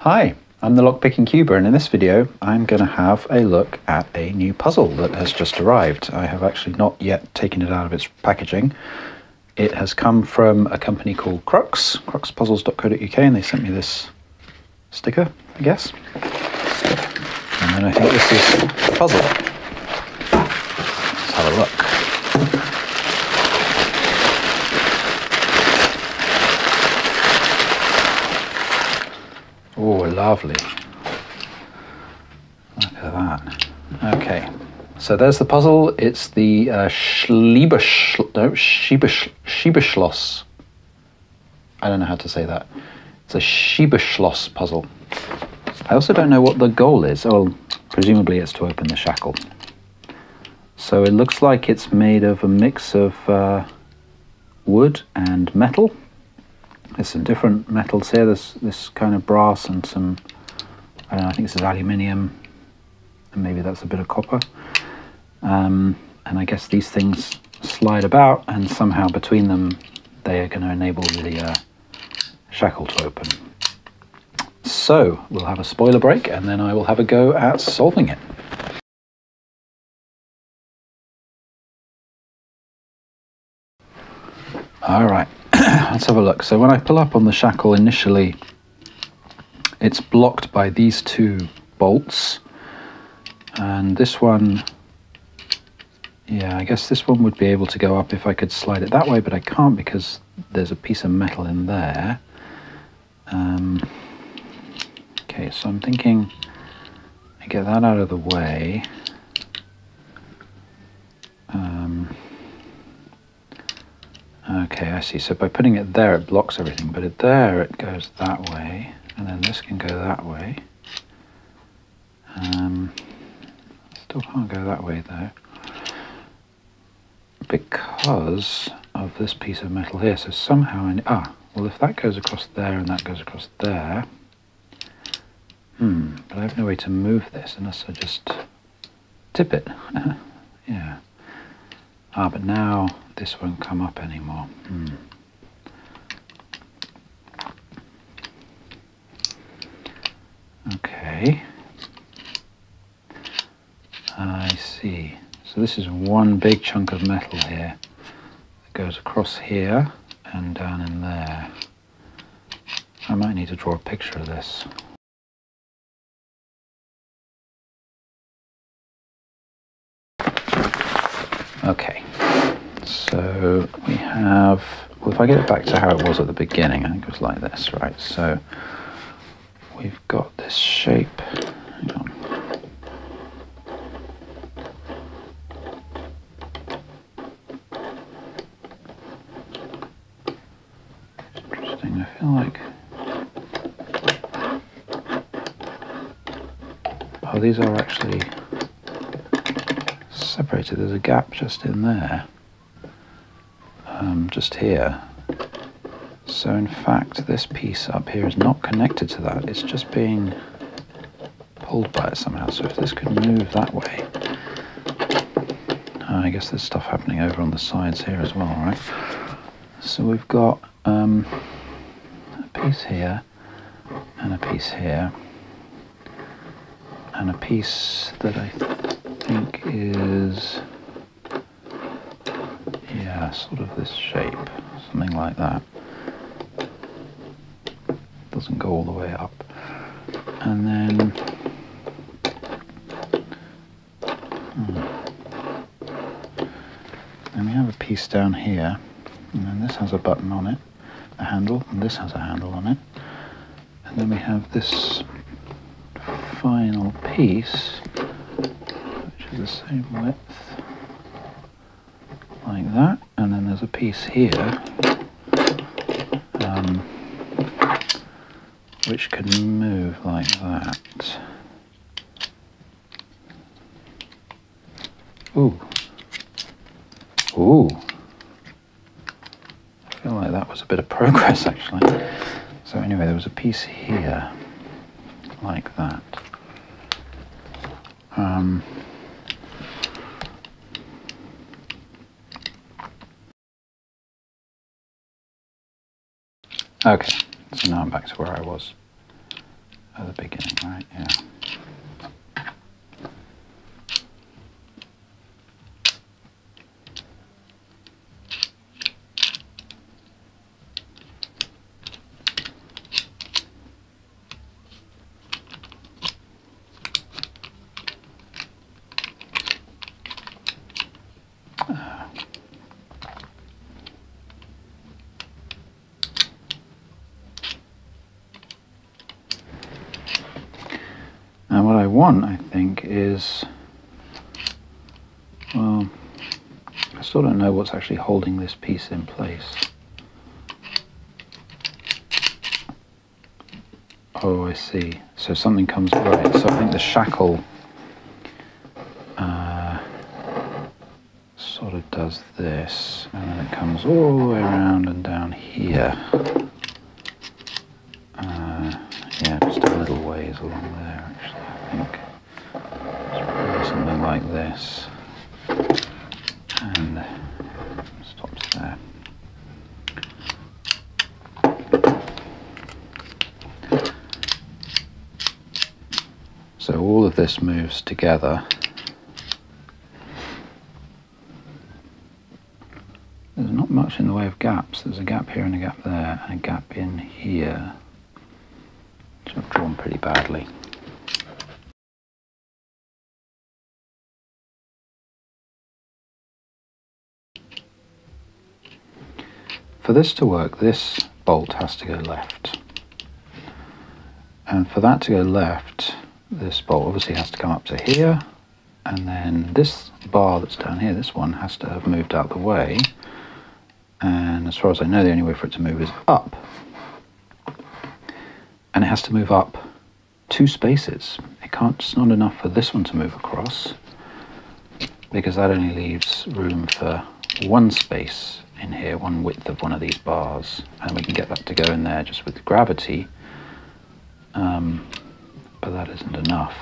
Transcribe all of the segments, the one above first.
Hi, I'm the Lockpicking Cuber, and in this video I'm going to have a look at a new puzzle that has just arrived. I have actually not yet taken it out of its packaging. It has come from a company called cruxpuzzles.co.uk, and they sent me this sticker, I guess. And then I think this is the puzzle. Let's have a look. Oh, lovely. Look at that. Okay, so there's the puzzle. It's the Schiebeschloss. I don't know how to say that. It's a Schiebeschloss puzzle. I also don't know what the goal is. Oh, presumably it's to open the shackle. So it looks like it's made of a mix of wood and metal. There's some different metals here. There's this kind of brass and some, I don't know, I think this is aluminium, and maybe that's a bit of copper. And I guess these things slide about, and somehow between them they are going to enable the shackle to open. So we'll have a spoiler break, and then I will have a go at solving it. All right. Let's have a look. So when I pull up on the shackle initially, it's blocked by these two bolts, and this one, yeah, I guess this one would be able to go up if I could slide it that way, but I can't because there's a piece of metal in there. Okay, so I'm thinking I get that out of the way. Okay, I see. So by putting it there, it blocks everything, but there it goes that way, and then this can go that way. Still can't go that way though, because of this piece of metal here. So somehow well, if that goes across there and that goes across there, but I have no way to move this unless I just tip it. Yeah. But now this won't come up anymore. Okay. I see. So this is one big chunk of metal here that goes across here and down in there. I might need to draw a picture of this. Okay, so we have, well, if I get it back to how it was at the beginning, I think it was like this, right? So we've got this shape. Hang on. Interesting, I feel like, oh, these are actually separated. There's a gap just in there, just here. So in fact this piece up here is not connected to that, it's just being pulled by it somehow. So if this could move that way, I guess there's stuff happening over on the sides here as well, right? So we've got a piece here and a piece here and a piece that I think is, yeah, sort of this shape, something like that. Doesn't go all the way up. And then and we have a piece down here, and then this has a button on it, a handle, and this has a handle on it. And then we have this final piece, which is the same width, like that, and then there's a piece here which can move like that. Ooh. Ooh. I feel like that was a bit of progress actually. So anyway, there was a piece here like that. Okay, so now I'm back to where I was. at the beginning, right? Yeah. Now what I want, I think, is, well, I still don't know what's actually holding this piece in place. Oh, I see. So something comes, right, so I think the shackle sort of does this, and then it comes all the way around and down here. Yeah, just a little ways along there, actually, I think. It's probably something like this. And stops there. So all of this moves together. There's not much in the way of gaps. There's a gap here and a gap there, and a gap in here, which I've drawn pretty badly. For this to work, this bolt has to go left. And for that to go left, this bolt obviously has to come up to here, and then this bar that's down here, this one, has to have moved out the way. And as far as I know, the only way for it to move is up. And it has to move up 2 spaces. It's not enough for this one to move across, because that only leaves room for 1 space in here, 1 width of one of these bars. And we can get that to go in there just with gravity, but that isn't enough.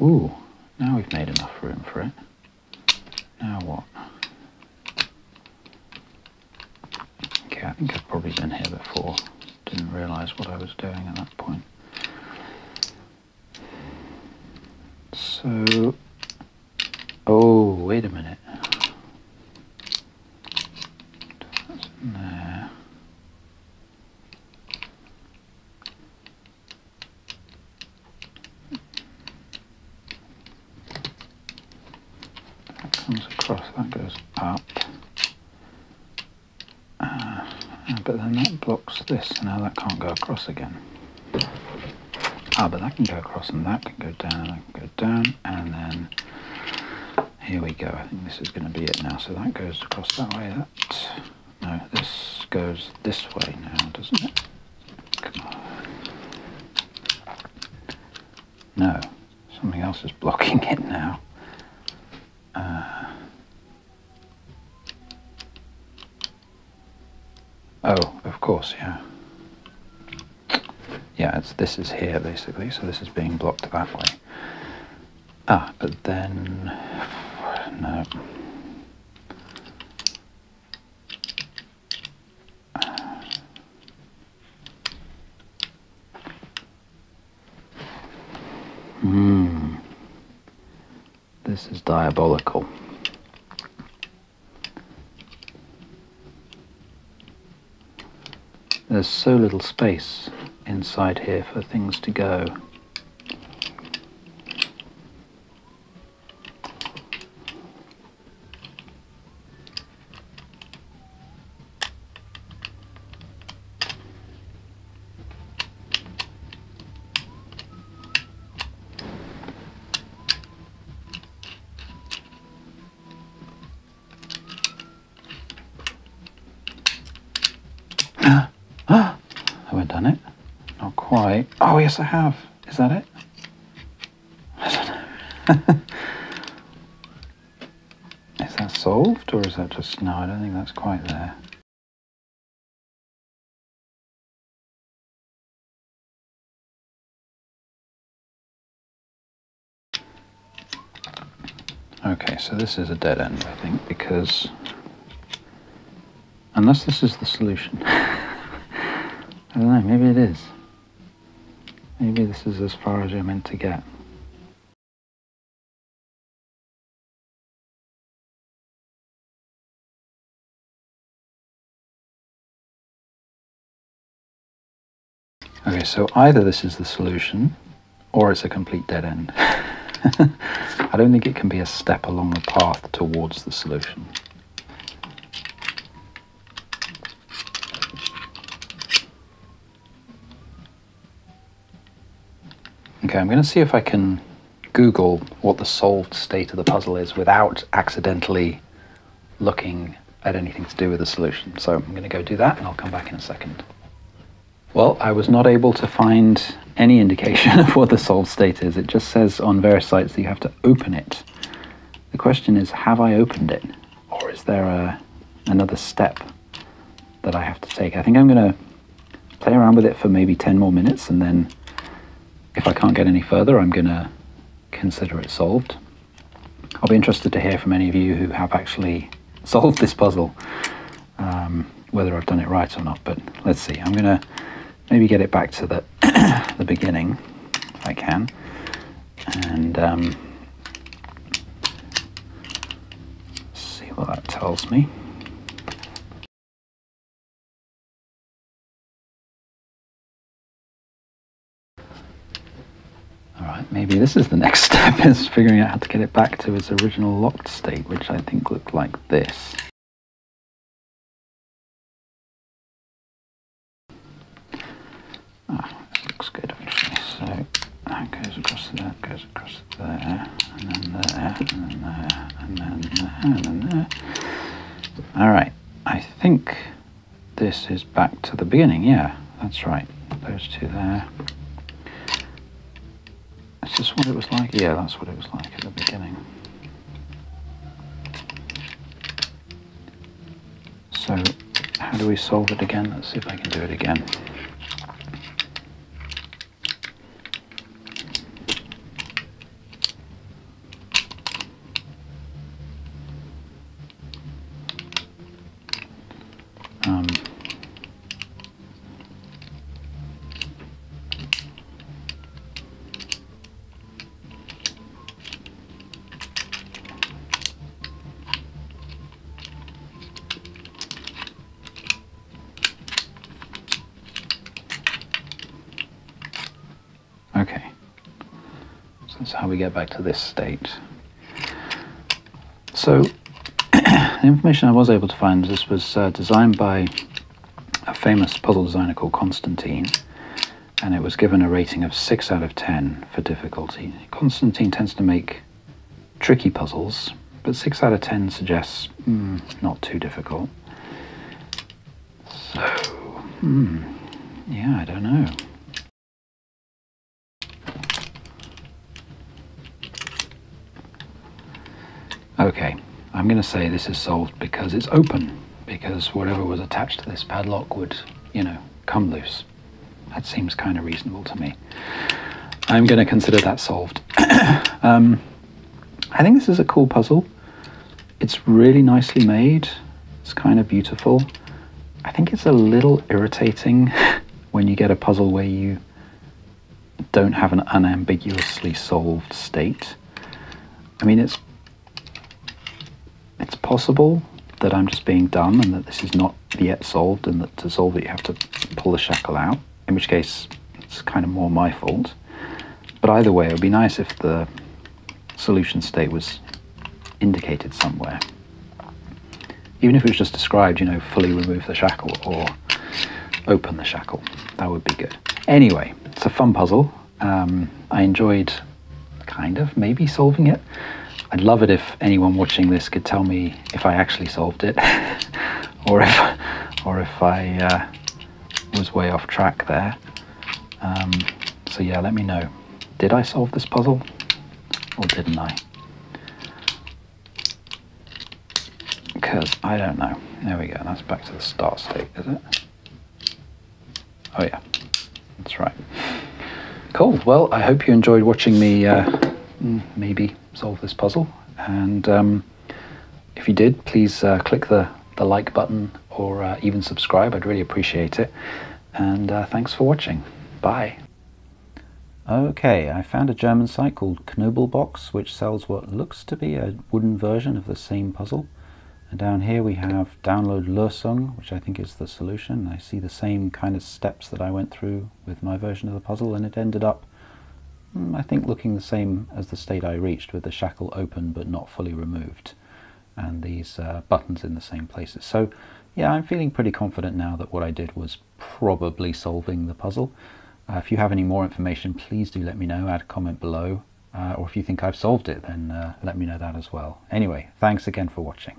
Ooh, now we've made enough room for it. Now what? Okay, I think I've probably been here before. Didn't realise what I was doing at that point. So, oh, wait a minute. That's in there. That comes across, that goes up. But then that blocks this, and now that can't go across again. Ah, but that can go across, and that can go down, and that can go down, and then here we go. I think this is going to be it now. So that goes across that way. No, this goes this way now, doesn't it? Come on. No, something else is blocking it now. Oh, of course, yeah. Yeah, this is here basically, so this is being blocked that way. Ah, but then no. This is diabolical. There's so little space inside here for things to go. Have I done it? Not quite. Oh, yes, I have. Is that it? I don't know. Is that solved, or is that just... No, I don't think that's quite there. Okay, so this is a dead end, I think, because unless this is the solution. I don't know, maybe it is. Maybe this is as far as you're meant to get. Okay, so either this is the solution, or it's a complete dead end. I don't think it can be a step along the path towards the solution. Okay, I'm going to see if I can Google what the solved state of the puzzle is without accidentally looking at anything to do with the solution. So I'm going to go do that and I'll come back in a second. Well, I was not able to find any indication of what the solved state is. It just says on various sites that you have to open it. The question is, have I opened it? Or is there another step that I have to take? I think I'm going to play around with it for maybe 10 more minutes, and then if I can't get any further, I'm going to consider it solved. I'll be interested to hear from any of you who have actually solved this puzzle, whether I've done it right or not, but let's see. I'm going to maybe get it back to the, the beginning, if I can, and see what that tells me. Alright, maybe this is the next step, is figuring out how to get it back to its original locked state, which I think looked like this. This looks good actually. So that goes across there, goes across there, and then there, and then there, and then there, and then there. Alright, I think this is back to the beginning, yeah, that's right. Those two there. Is this what it was like? Yeah, that's what it was like at the beginning. So, how do we solve it again? Let's see if I can do it again. Okay, so that's how we get back to this state. So, the information I was able to find, this was designed by a famous puzzle designer called Constantin, and it was given a rating of 6 out of 10 for difficulty. Constantin tends to make tricky puzzles, but 6 out of 10 suggests not too difficult. So, yeah, I don't know. Okay, I'm going to say this is solved because it's open, because whatever was attached to this padlock would, you know, come loose. That seems kind of reasonable to me. I'm going to consider that solved. I think this is a cool puzzle. It's really nicely made. It's kind of beautiful. I think it's a little irritating when you get a puzzle where you don't have an unambiguously solved state. I mean, it's possible that I'm just being dumb and that this is not yet solved, and that to solve it you have to pull the shackle out, in which case it's kind of more my fault. But either way, it would be nice if the solution state was indicated somewhere. Even if it was just described, you know, fully remove the shackle or open the shackle, that would be good. Anyway, it's a fun puzzle. I enjoyed kind of maybe solving it. I'd love it if anyone watching this could tell me if I actually solved it, or if I was way off track there. So yeah, let me know. Did I solve this puzzle, or didn't I? Because I don't know. There we go. That's back to the start state, is it? Oh yeah, that's right. Cool. Well, I hope you enjoyed watching me maybe solve this puzzle, And if you did, please click the like button or even subscribe. I'd really appreciate it. And thanks for watching. Bye. Okay, I found a German site called Knobelbox, which sells what looks to be a wooden version of the same puzzle. And down here we have download Lösung, which I think is the solution. I see the same kind of steps that I went through with my version of the puzzle, and it ended up, I think, looking the same as the state I reached, with the shackle open but not fully removed, and these buttons in the same places. So yeah, I'm feeling pretty confident now that what I did was probably solving the puzzle. If you have any more information, please do let me know, add a comment below, or if you think I've solved it, then let me know that as well. Anyway, thanks again for watching.